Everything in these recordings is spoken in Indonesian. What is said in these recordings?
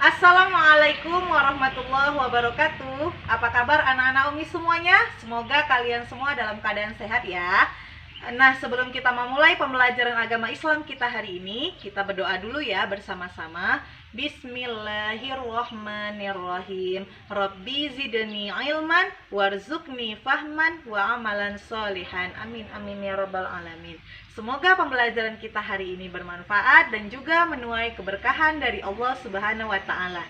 Assalamualaikum warahmatullahi wabarakatuh. Apa kabar anak-anak Umi semuanya? Semoga kalian semua dalam keadaan sehat ya. Nah, sebelum kita memulai pembelajaran agama Islam kita hari ini, kita berdoa dulu ya bersama-sama. Bismillahirrahmanirrahim. Rabbi zidni ilman warzuqni fahman wa amalan solihan. Amin amin ya rabbal alamin. Semoga pembelajaran kita hari ini bermanfaat dan juga menuai keberkahan dari Allah Subhanahu wa taala.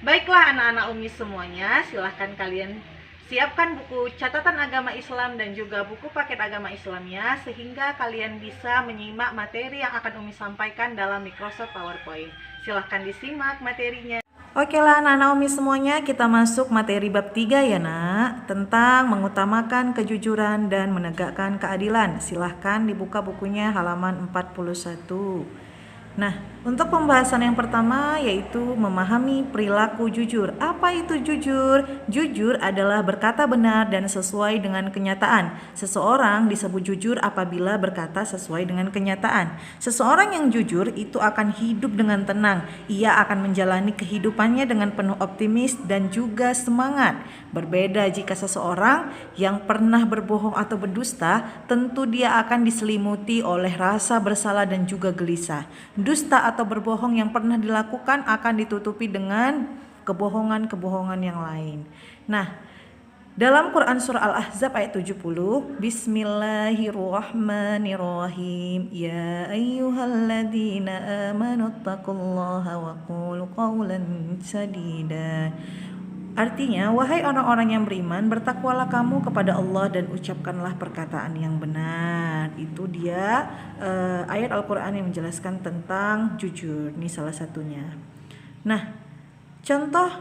Baiklah anak-anak Umi semuanya, silahkan kalian siapkan buku catatan agama Islam dan juga buku paket agama Islamnya, sehingga kalian bisa menyimak materi yang akan Umi sampaikan dalam Microsoft PowerPoint. Silahkan disimak materinya. Oke lah anak-anak Umi semuanya, kita masuk materi bab 3 ya nak, tentang mengutamakan kejujuran dan menegakkan keadilan. Silahkan dibuka bukunya halaman 41. Nah, untuk pembahasan yang pertama yaitu memahami perilaku jujur. Apa itu jujur? Jujur adalah berkata benar dan sesuai dengan kenyataan. Seseorang disebut jujur apabila berkata sesuai dengan kenyataan. Seseorang yang jujur itu akan hidup dengan tenang. Ia akan menjalani kehidupannya dengan penuh optimis dan juga semangat. Berbeda jika seseorang yang pernah berbohong atau berdusta, tentu dia akan diselimuti oleh rasa bersalah dan juga gelisah. Dusta atau berbohong yang pernah dilakukan akan ditutupi dengan kebohongan-kebohongan yang lain. Nah, dalam Quran surah Al-Ahzab ayat 70, Bismillahirrahmanirrahim. Ya ayyuhalladzina amanu taqullaha wa qulu qawlan sadida. Artinya, wahai orang-orang yang beriman, bertakwalah kamu kepada Allah dan ucapkanlah perkataan yang benar. Itu dia ayat Al-Quran yang menjelaskan tentang jujur. Ini salah satunya. Nah, contoh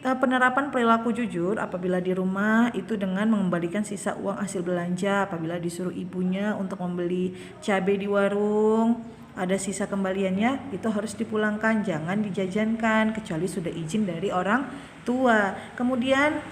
penerapan perilaku jujur apabila di rumah itu dengan mengembalikan sisa uang hasil belanja apabila disuruh ibunya untuk membeli cabai di warung. Ada sisa kembaliannya, itu harus dipulangkan, jangan dijajankan kecuali sudah izin dari orang tua. Kemudian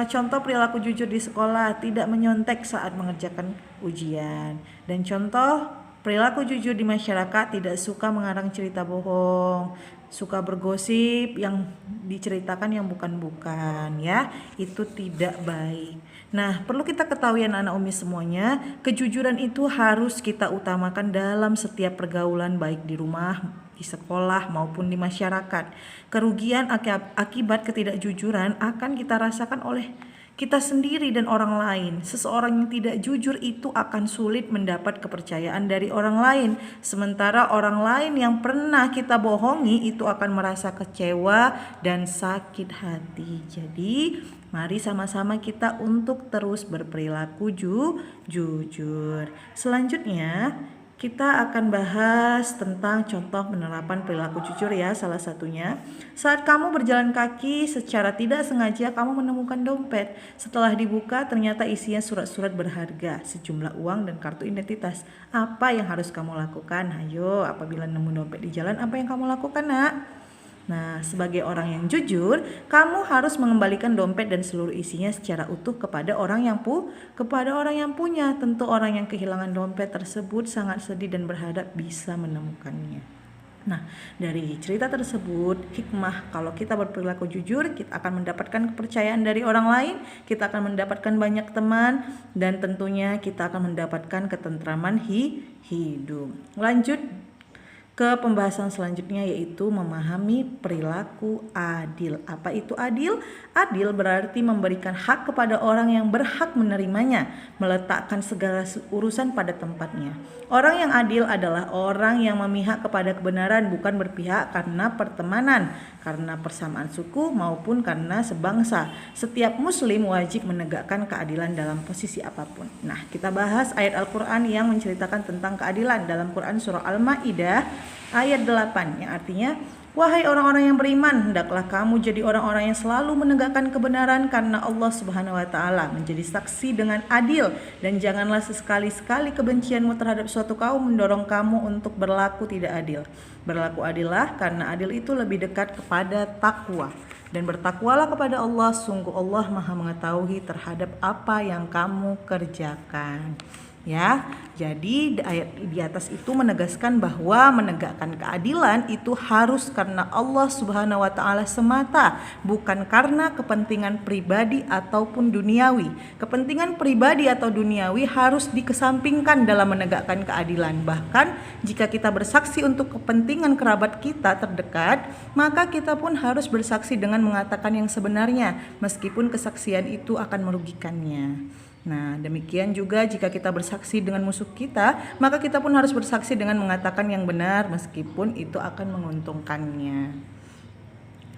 contoh perilaku jujur di sekolah, tidak menyontek saat mengerjakan ujian. Dan contoh perilaku jujur di masyarakat, tidak suka mengarang cerita bohong, suka bergosip yang diceritakan yang bukan-bukan ya, itu tidak baik. Nah, perlu kita ketahui anak-anak Umi semuanya, kejujuran itu harus kita utamakan dalam setiap pergaulan baik di rumah, di sekolah maupun di masyarakat. Kerugian akibat ketidakjujuran akan kita rasakan oleh kita sendiri dan orang lain. Seseorang yang tidak jujur itu akan sulit mendapat kepercayaan dari orang lain. Sementara orang lain yang pernah kita bohongi itu akan merasa kecewa dan sakit hati. Jadi, mari sama-sama kita untuk terus berperilaku jujur. Selanjutnya, kita akan bahas tentang contoh penerapan perilaku jujur ya, salah satunya. Saat kamu berjalan kaki secara tidak sengaja kamu menemukan dompet. Setelah dibuka ternyata isinya surat-surat berharga, sejumlah uang dan kartu identitas. Apa yang harus kamu lakukan? Ayo, apabila nemu dompet di jalan, apa yang kamu lakukan nak? Nah, sebagai orang yang jujur, kamu harus mengembalikan dompet dan seluruh isinya secara utuh kepada orang yang punya. Tentu orang yang kehilangan dompet tersebut sangat sedih dan berharap bisa menemukannya. Nah, dari cerita tersebut, hikmah kalau kita berperilaku jujur, kita akan mendapatkan kepercayaan dari orang lain, kita akan mendapatkan banyak teman, dan tentunya kita akan mendapatkan ketentraman hidup. Lanjut ke pembahasan selanjutnya yaitu memahami perilaku adil. Apa itu adil? Adil berarti memberikan hak kepada orang yang berhak menerimanya, meletakkan segala urusan pada tempatnya. Orang yang adil adalah orang yang memihak kepada kebenaran, bukan berpihak karena pertemanan, karena persamaan suku maupun karena sebangsa. Setiap muslim wajib menegakkan keadilan dalam posisi apapun. Nah, kita bahas ayat Al-Quran yang menceritakan tentang keadilan dalam Quran surah Al-Ma'idah ayat 8 yang artinya, wahai orang-orang yang beriman, hendaklah kamu jadi orang-orang yang selalu menegakkan kebenaran karena Allah Subhanahu wa taala menjadi saksi dengan adil, dan janganlah sesekali-sekali kebencianmu terhadap suatu kaum mendorong kamu untuk berlaku tidak adil. Berlaku adillah karena adil itu lebih dekat kepada takwa. Dan bertakwalah kepada Allah, sungguh Allah Maha mengetahui terhadap apa yang kamu kerjakan. Ya, jadi ayat di atas itu menegaskan bahwa menegakkan keadilan itu harus karena Allah Subhanahu wa taala semata, bukan karena kepentingan pribadi ataupun duniawi. Kepentingan pribadi atau duniawi harus dikesampingkan dalam menegakkan keadilan. Bahkan jika kita bersaksi untuk kepentingan kerabat kita terdekat, maka kita pun harus bersaksi dengan mengatakan yang sebenarnya, meskipun kesaksian itu akan merugikannya. Nah, demikian juga jika kita bersaksi dengan musuh kita, maka kita pun harus bersaksi dengan mengatakan yang benar meskipun itu akan menguntungkannya.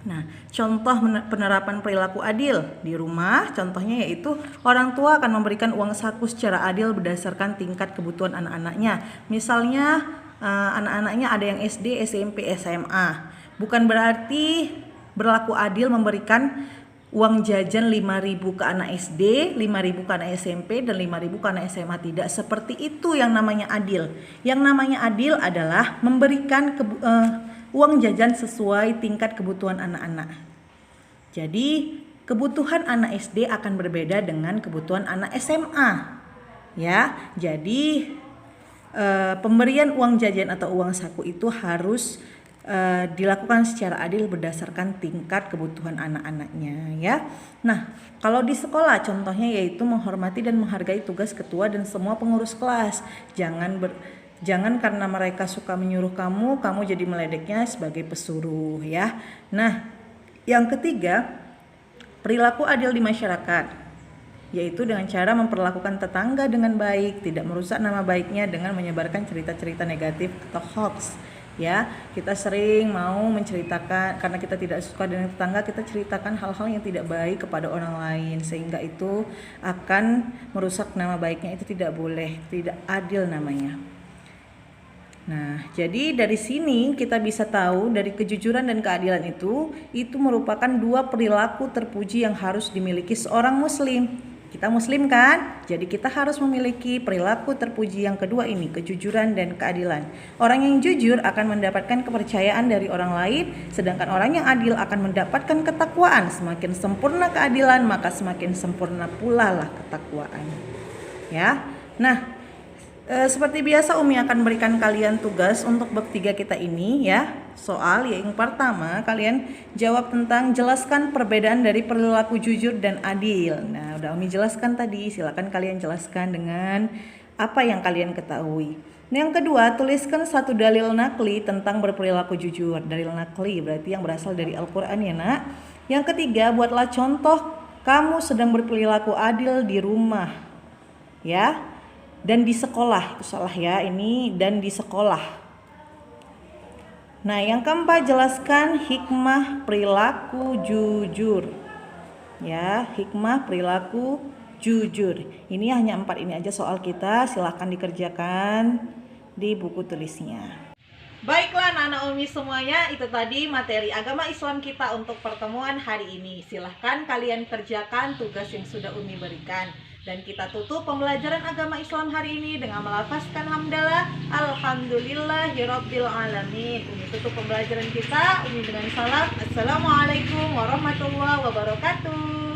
Nah, contoh penerapan perilaku adil di rumah, contohnya yaitu orang tua akan memberikan uang saku secara adil berdasarkan tingkat kebutuhan anak-anaknya. Misalnya anak-anaknya ada yang SD, SMP, SMA. Bukan berarti berlaku adil memberikan uang jajan 5.000 ke anak SD, 5.000 ke anak SMP, dan 5.000 ke anak SMA. Tidak seperti itu yang namanya adil. Yang namanya adil adalah memberikan uang jajan sesuai tingkat kebutuhan anak-anak. Jadi kebutuhan anak SD akan berbeda dengan kebutuhan anak SMA. Ya, jadi pemberian uang jajan atau uang saku itu harus dilakukan secara adil berdasarkan tingkat kebutuhan anak-anaknya, ya. Nah, kalau di sekolah contohnya yaitu menghormati dan menghargai tugas ketua dan semua pengurus kelas. Jangan karena mereka suka menyuruh kamu jadi meledeknya sebagai pesuruh, ya. Nah, yang ketiga, perilaku adil di masyarakat, yaitu dengan cara memperlakukan tetangga dengan baik, tidak merusak nama baiknya dengan menyebarkan cerita-cerita negatif atau hoax. Ya, kita sering mau menceritakan karena kita tidak suka dengan tetangga, kita ceritakan hal-hal yang tidak baik kepada orang lain sehingga itu akan merusak nama baiknya. Itu tidak boleh, tidak adil namanya. Nah, jadi dari sini kita bisa tahu dari kejujuran dan keadilan itu merupakan dua perilaku terpuji yang harus dimiliki seorang muslim. Kita muslim kan? Jadi kita harus memiliki perilaku terpuji yang kedua ini, kejujuran dan keadilan. Orang yang jujur akan mendapatkan kepercayaan dari orang lain, sedangkan orang yang adil akan mendapatkan ketakwaan. Semakin sempurna keadilan, maka semakin sempurna pula lah ketakwaan. Ya. Nah, seperti biasa Umi akan berikan kalian tugas untuk bab 3 kita ini, ya. Soal yang pertama, kalian jawab tentang jelaskan perbedaan dari perilaku jujur dan adil. Nah, udah Umi jelaskan tadi, silakan kalian jelaskan dengan apa yang kalian ketahui. Nah, yang kedua, tuliskan satu dalil nakli tentang berperilaku jujur. Dalil nakli berarti yang berasal dari Al-Qur'an, ya, Nak. Yang ketiga, buatlah contoh kamu sedang berperilaku adil di rumah. Ya. Dan di sekolah, itu salah ya, ini dan di sekolah. Nah, yang keempat, jelaskan hikmah perilaku jujur. Ya, hikmah perilaku jujur. Ini hanya 4 ini aja soal kita, silahkan dikerjakan di buku tulisnya. Baiklah anak-anak Umi semuanya, itu tadi materi agama Islam kita untuk pertemuan hari ini. Silahkan kalian kerjakan tugas yang sudah Umi berikan. Dan kita tutup pembelajaran agama Islam hari ini dengan melafazkan hamdalah alhamdulillahirabbil alamin. Umi tutup pembelajaran kita Umi dengan salam. Assalamualaikum warahmatullahi wabarakatuh.